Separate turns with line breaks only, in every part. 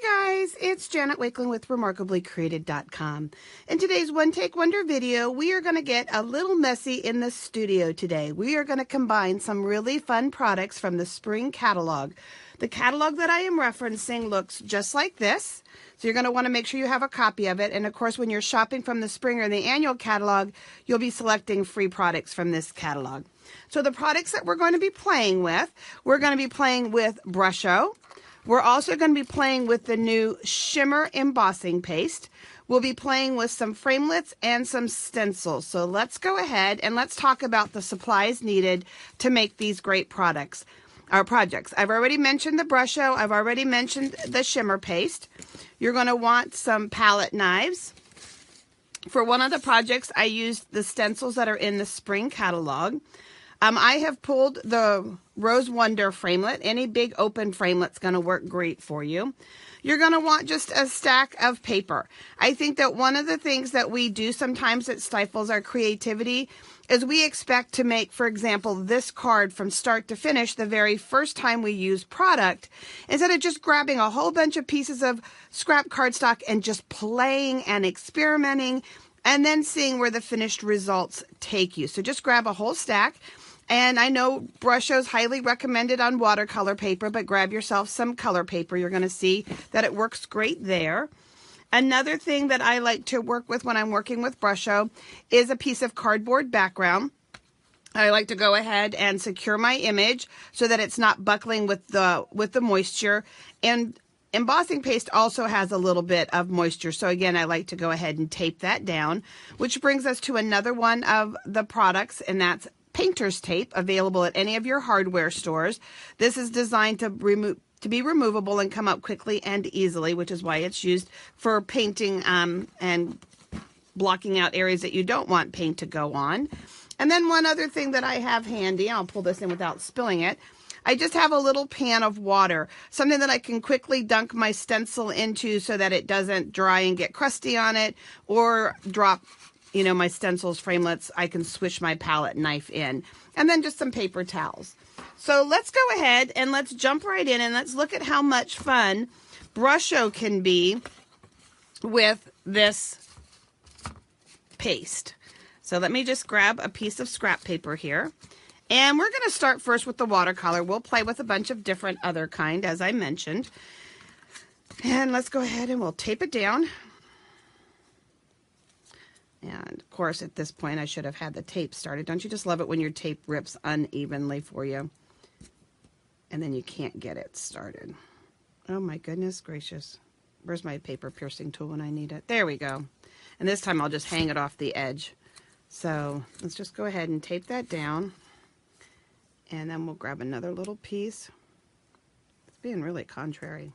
Hi guys, it's Janet Wakeland with RemarkablyCreated.com. In today's One Take Wonder video, we are going to get a little messy in the studio today. We are going to combine some really fun products from the spring catalog. The catalog that I am referencing looks just like this. So you're going to want to make sure you have a copy of it. And of course, when you're shopping from the spring or the annual catalog, you'll be selecting free products from this catalog. So the products that we're going to be playing with, we're going to be playing with Brusho. We're also going to be playing with the new Shimmer Embossing Paste. We'll be playing with some Framelits and some stencils. So let's go ahead and let's talk about the supplies needed to make these great products. Our projects. I've already mentioned the Brusho. I've already mentioned the Shimmer Paste. You're going to want some palette knives. For one of the projects, I used the stencils that are in the spring catalog. I have pulled the Rose Wonder framelit. Any big open framelit going to work great for you. You're going to want just a stack of paper. I think that one of the things that we do sometimes that stifles our creativity is we expect to make, for example, this card from start to finish the very first time we use product, instead of just grabbing a whole bunch of pieces of scrap cardstock and just playing and experimenting and then seeing where the finished results take you. So just grab a whole stack. And I know Brusho is highly recommended on watercolor paper, but grab yourself some color paper. You're going to see that it works great there. Another thing that I like to work with when I'm working with Brusho is a piece of cardboard background. I like to go ahead and secure my image so that it's not buckling with the moisture. And embossing paste also has a little bit of moisture. So again, I like to go ahead and tape that down, which brings us to another one of the products, and that's painter's tape, available at any of your hardware stores. This is designed to be removable and come up quickly and easily, which is why it's used for painting and blocking out areas that you don't want paint to go on. And then one other thing that I have handy, I'll pull this in without spilling it. I just have a little pan of water, something that I can quickly dunk my stencil into so that it doesn't dry and get crusty on it or drop my stencils, framelits. I can swish my palette knife in. And then just some paper towels. So let's go ahead and let's jump right in and let's look at how much fun Brusho can be with this paste. So let me just grab a piece of scrap paper here. And we're going to start first with the watercolor. We'll play with a bunch of different other kind, as I mentioned. And let's go ahead and we'll tape it down. And of course, at this point, I should have had the tape started. Don't you just love it when your tape rips unevenly for you? And then you can't get it started. Oh my goodness gracious. Where's my paper piercing tool when I need it? There we go. And this time I'll just hang it off the edge. So let's just go ahead and tape that down. And then we'll grab another little piece. It's being really contrary.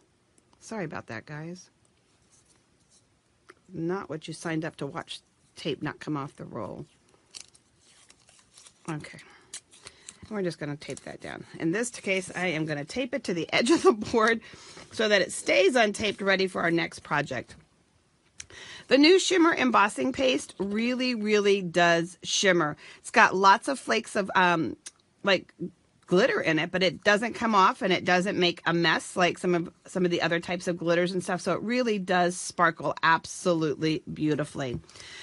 Sorry about that, guys. Not what you signed up to watch. Tape not come off the roll. Okay. We're just going to tape that down. In this case, I am going to tape it to the edge of the board so that it stays untaped, ready for our next project. The new Shimmer Embossing Paste really, really does shimmer. It's got lots of flakes of like glitter in it, but it doesn't come off and it doesn't make a mess like some of the other types of glitters and stuff. So it really does sparkle absolutely beautifully.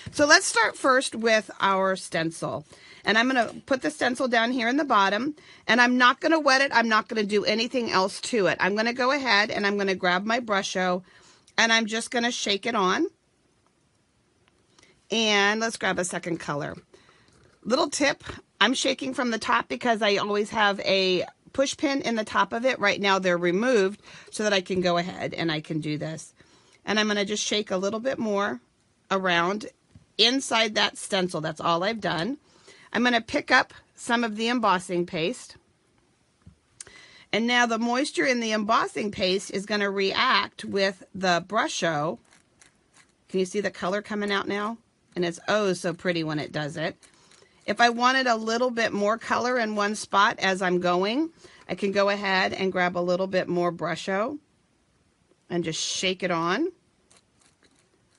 So let's start first with our stencil. And I'm going to put the stencil down here in the bottom, and I'm not going to wet it. I'm not going to do anything else to it. I'm going to go ahead and I'm going to grab my Brusho and I'm just going to shake it on. And let's grab a second color. Little tip, I'm shaking from the top because I always have a push pin in the top of it. Right now they're removed so that I can go ahead and I can do this. And I'm going to just shake a little bit more around inside that stencil. That's all I've done. I'm going to pick up some of the embossing paste. And now the moisture in the embossing paste is going to react with the Brusho. Can you see the color coming out now? And it's oh so pretty when it does it. If I wanted a little bit more color in one spot as I'm going, I can go ahead and grab a little bit more Brusho and just shake it on.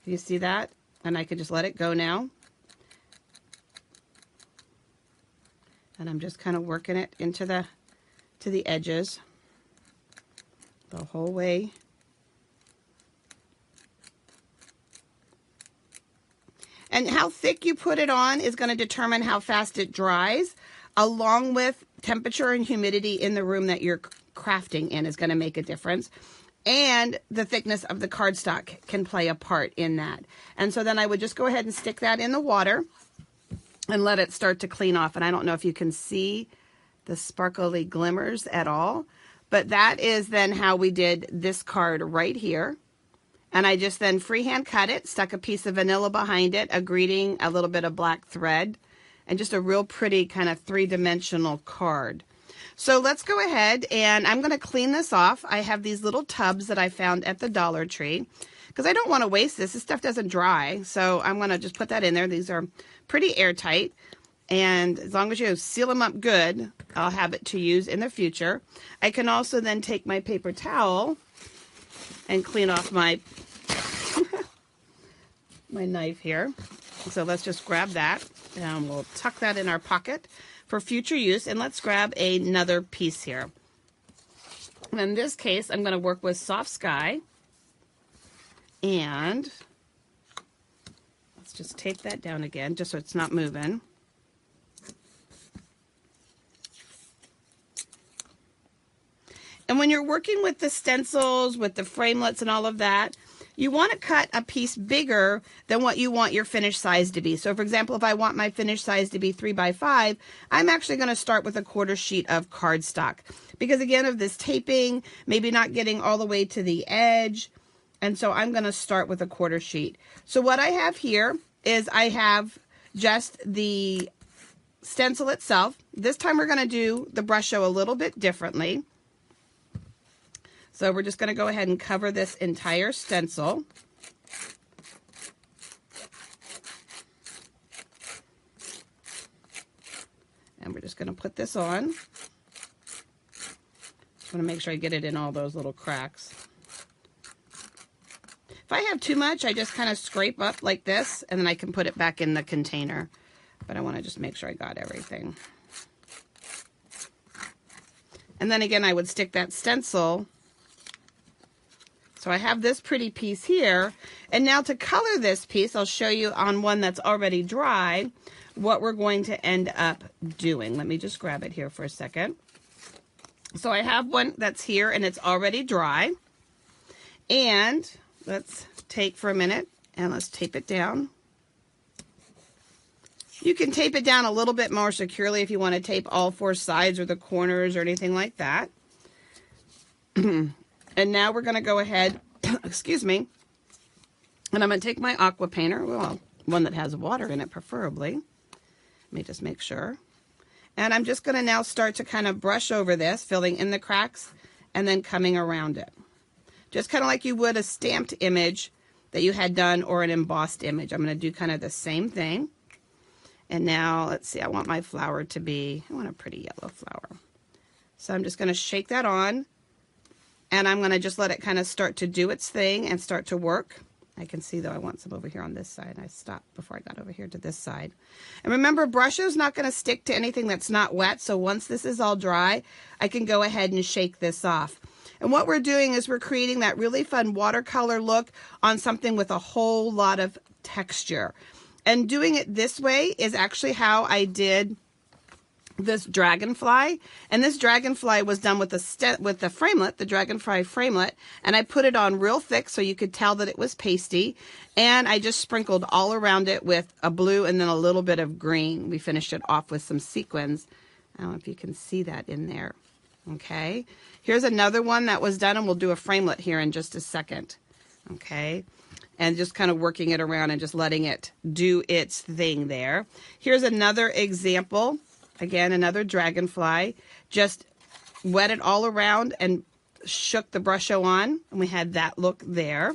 You see that? And I can just let it go now. And I'm just kind of working it into the edges the whole way And how thick you put it on is going to determine how fast it dries, along with temperature and humidity in the room that you're crafting in is going to make a difference. And the thickness of the cardstock can play a part in that. And so then I would just go ahead and stick that in the water and let it start to clean off. And I don't know if you can see the sparkly glimmers at all, but that is then how we did this card right here. And I just then freehand cut it, stuck a piece of vanilla behind it, a greeting, a little bit of black thread, and just a real pretty kind of three-dimensional card. So let's go ahead and I'm going to clean this off. I have these little tubs that I found at the Dollar Tree because I don't want to waste this. This stuff doesn't dry. So I'm going to just put that in there. These are pretty airtight. And as long as you seal them up good, I'll have it to use in the future. I can also then take my paper towel and clean off my my knife here. So let's just grab that and we'll tuck that in our pocket for future use. And let's grab another piece here. In this case, I'm going to work with Soft Sky. And let's just tape that down again, just so it's not moving. And when you're working with the stencils, with the framelits and all of that, you want to cut a piece bigger than what you want your finished size to be. So for example, if I want my finished size to be 3 by 5, I'm actually going to start with a 1/4 sheet of cardstock. Because again, of this taping, maybe not getting all the way to the edge. And so I'm going to start with a 1/4 sheet. So what I have here is I have just the stencil itself. This time we're going to do the Brusho a little bit differently. So we're just going to go ahead and cover this entire stencil. And we're just going to put this on. Just want to make sure I get it in all those little cracks. If I have too much, I just kind of scrape up like this, and then I can put it back in the container. But I want to just make sure I got everything. And then again, I would stick that stencil. So I have this pretty piece here, and now to color this piece, I'll show you on one that's already dry what we're going to end up doing. Let me just grab it here for a second. So I have one that's here and it's already dry, and let's take for a minute and let's tape it down. You can tape it down a little bit more securely if you want to tape all 4 sides or the corners or anything like that. And now we're going to go ahead, excuse me, and I'm going to take my aqua painter, well, one that has water in it preferably. Let me just make sure. And I'm just going to now start to kind of brush over this, filling in the cracks and then coming around it. Just kind of like you would a stamped image that you had done or an embossed image. I'm going to do kind of the same thing. And now, let's see, I want my flower to be, I want a pretty yellow flower. So I'm just going to shake that on. And I'm going to just let it kind of start to do its thing and start to work. I can see, though, I want some over here on this side. I stopped before I got over here to this side. And remember, Brusho's not going to stick to anything that's not wet. So once this is all dry, I can go ahead and shake this off. And what we're doing is we're creating that really fun watercolor look on something with a whole lot of texture. And doing it this way is actually how I did this dragonfly, and this dragonfly was done with the framelit, the dragonfly framelit, and I put it on real thick so you could tell that it was pasty, and I just sprinkled all around it with a blue and then a little bit of green. We finished it off with some sequins. I don't know if you can see that in there. Okay, here's another one that was done, and we'll do a framelit here in just a second. Okay, and just kind of working it around and just letting it do its thing there. Here's another example. Again, another dragonfly. Just wet it all around and shook the Brusho on, and we had that look there.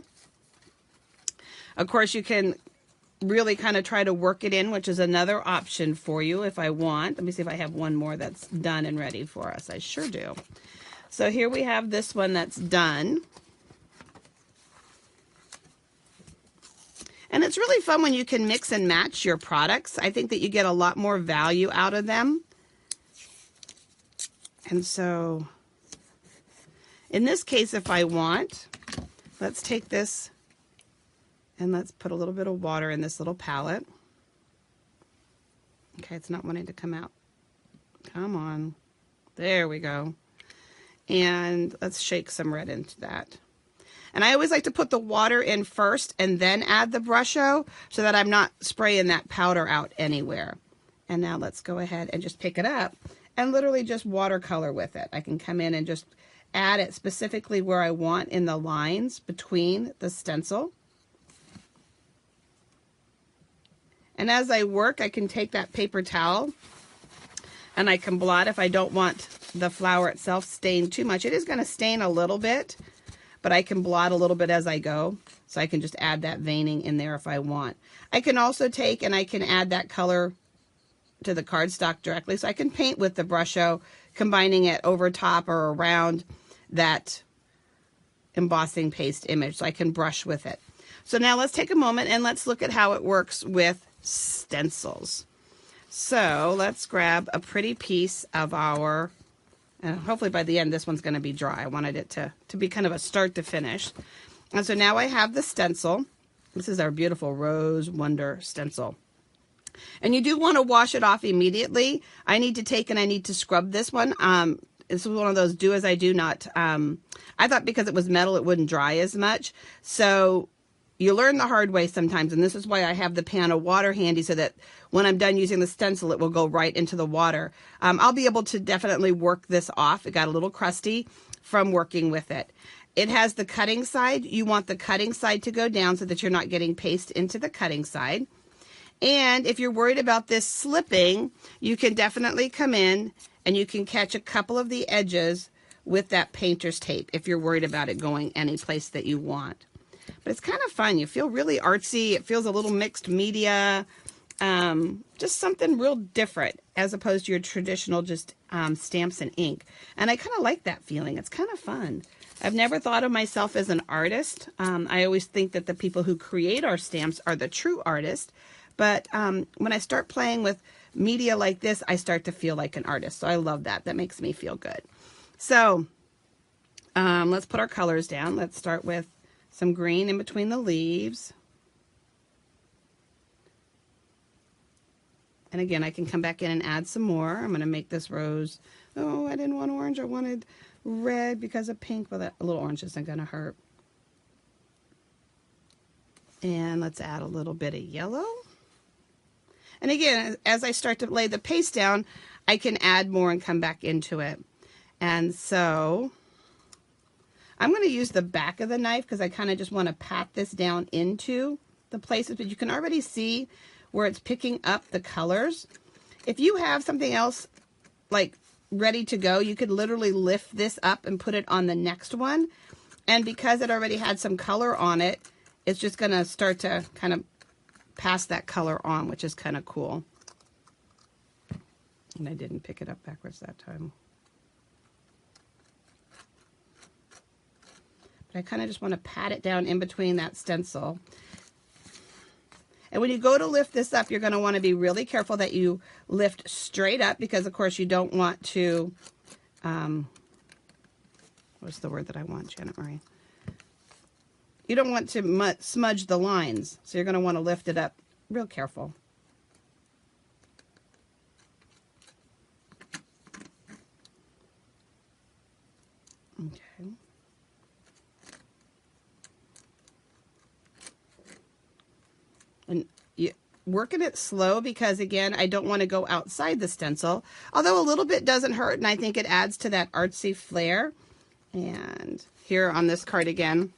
Of course, you can really kind of try to work it in, which is another option for you if I want. Let me see if I have one more that's done and ready for us. I sure do. So here we have this one that's done. And it's really fun when you can mix and match your products. I think that you get a lot more value out of them. And so, in this case, if I want, let's take this And let's put a little bit of water in this little palette. Okay, it's not wanting to come out. Come on. There we go. And let's shake some red into that. And I always like to put the water in first and then add the Brusho so that I'm not spraying that powder out anywhere. And now let's go ahead and just pick it up and literally just watercolor with it. I can come in and just add it specifically where I want in the lines between the stencil. And as I work, I can take that paper towel and I can blot if I don't want the flower itself stained too much. It is going to stain a little bit, but I can blot a little bit as I go. So I can just add that veining in there if I want. I can also take and I can add that color to the cardstock directly. So I can paint with the Brusho, combining it over top or around that embossing paste image. So I can brush with it. So now let's take a moment and let's look at how it works with stencils. So let's grab a pretty piece of our, and hopefully by the end this one's going to be dry. I wanted it to be kind of a start to finish. And so now I have the stencil. This is our beautiful Rose Wonder stencil. And you do want to wash it off immediately. I need to take and I need to scrub this one. This is one of those do as I do not. I thought because it was metal it wouldn't dry as much. So you learn the hard way sometimes, and this is why I have the pan of water handy so that when I'm done using the stencil, it will go right into the water. I'll be able to definitely work this off. It got a little crusty from working with it. It has the cutting side. You want the cutting side to go down so that you're not getting paste into the cutting side. And if you're worried about this slipping, you can definitely come in and you can catch a couple of the edges with that painter's tape if you're worried about it going any place that you want. But it's kind of fun. You feel really artsy. It feels a little mixed media. Just something real different as opposed to your traditional just stamps and ink. And I kind of like that feeling. It's kind of fun. I've never thought of myself as an artist. I always think that the people who create our stamps are the true artists. But when I start playing with media like this, I start to feel like an artist. So I love that. That makes me feel good. So let's put our colors down. Let's start with some green in between the leaves. And again, I can come back in and add some more. I'm going to make this rose. Oh, I didn't want orange. I wanted red because of pink. Well, that a little orange isn't going to hurt. And let's add a little bit of yellow. And again, as I start to lay the paste down, I can add more and come back into it. And so I'm going to use the back of the knife because I kind of just want to pat this down into the places, but you can already see where it's picking up the colors. If you have something else like ready to go, you could literally lift this up and put it on the next one. And because it already had some color on it, it's just going to start to kind of pass that color on, which is kind of cool. And I didn't pick it up backwards that time. But I kind of just want to pat it down in between that stencil. And when you go to lift this up, you're going to want to be really careful that you lift straight up because, of course, you don't want to, what's the word that I want, Janet Marie? You don't want to smudge the lines, so you're going to want to lift it up real careful. Okay. And you working it slow because, again, I don't want to go outside the stencil, although a little bit doesn't hurt, and I think it adds to that artsy flair. And here on this card again,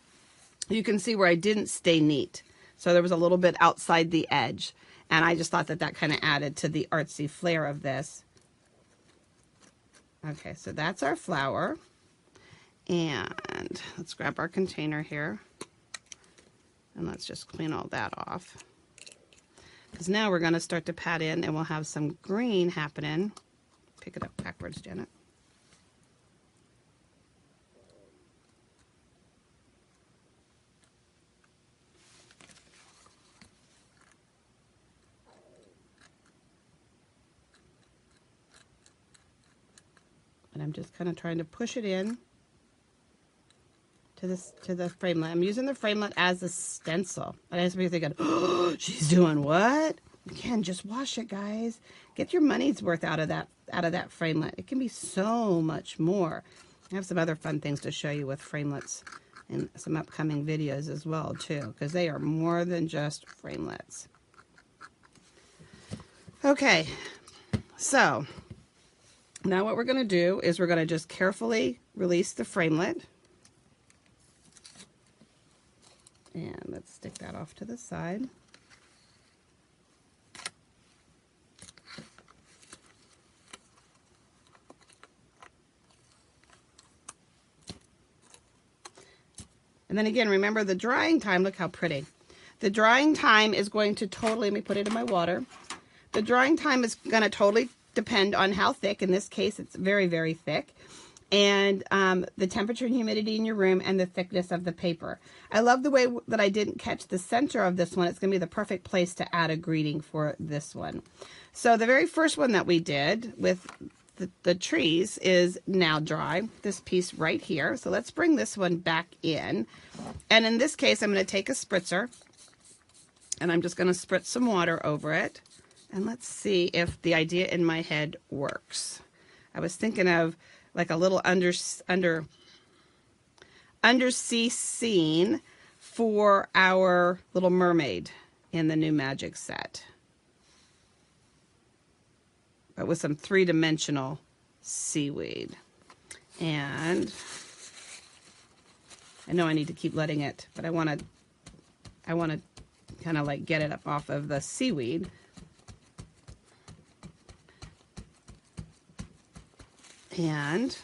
you can see where I didn't stay neat. So there was a little bit outside the edge. And I just thought that that kind of added to the artsy flair of this. Okay, so that's our flower. And let's grab our container here. And let's just clean all that off. Because now we're going to start to pat in and we'll have some green happening. Pick it up backwards, Janet. And I'm just kind of trying to push it in to the framelit. I'm using the framelit as a stencil. And I was thinking, oh, she's doing what? Again, just wash it, guys. Get your money's worth out of that framelit. It can be so much more. I have some other fun things to show you with framelits in some upcoming videos as well too, because they are more than just framelits. Okay, so now what we're going to do is we're going to just carefully release the framelit. And let's stick that off to the side. And then again, remember the drying time. Look how pretty. The drying time is going to totally, let me put it in my water. The drying time is going to totally depend on how thick. In this case, it's very, very thick. And the temperature and humidity in your room and the thickness of the paper. I love the way that I didn't catch the center of this one. It's going to be the perfect place to add a greeting for this one. So the very first one that we did with the trees is now dry, this piece right here. So let's bring this one back in. And in this case, I'm going to take a spritzer and I'm just going to spritz some water over it. And let's see if the idea in my head works. I was thinking of like a little undersea scene for our Little Mermaid in the new Magic set. But with some three-dimensional seaweed. And I know I need to keep letting it, but I want to kind of like get it up off of the seaweed. And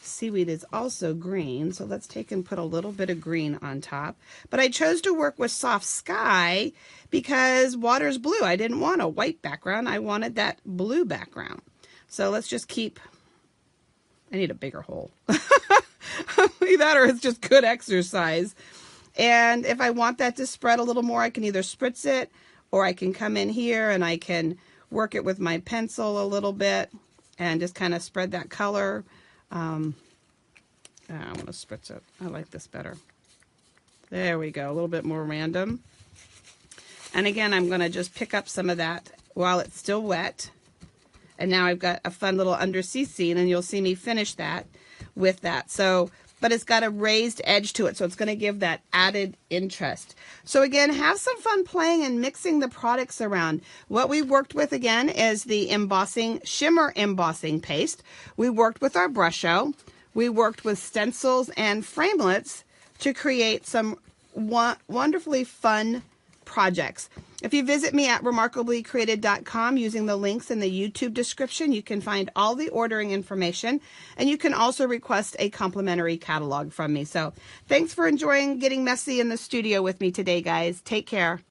seaweed is also green, so let's take and put a little bit of green on top. But I chose to work with soft sky because water's blue. I didn't want a white background. I wanted that blue background. So let's just keep, I need a bigger hole. Either that or it's just good exercise. And if I want that to spread a little more, I can either spritz it or I can come in here and I can work it with my pencil a little bit and just kind of spread that color. I want to spritz it. I like this better. There we go. A little bit more random. And again, I'm going to just pick up some of that while it's still wet. And now I've got a fun little undersea scene, and you'll see me finish that with that. So, but it's got a raised edge to it, so it's going to give that added interest. So again, have some fun playing and mixing the products around. What we worked with again is the embossing, shimmer embossing paste. We worked with our Brusho. We worked with stencils and framelits to create some wonderfully fun projects. If you visit me at remarkablycreated.com using the links in the YouTube description, you can find all the ordering information, and you can also request a complimentary catalog from me. So thanks for enjoying getting messy in the studio with me today, guys. Take care.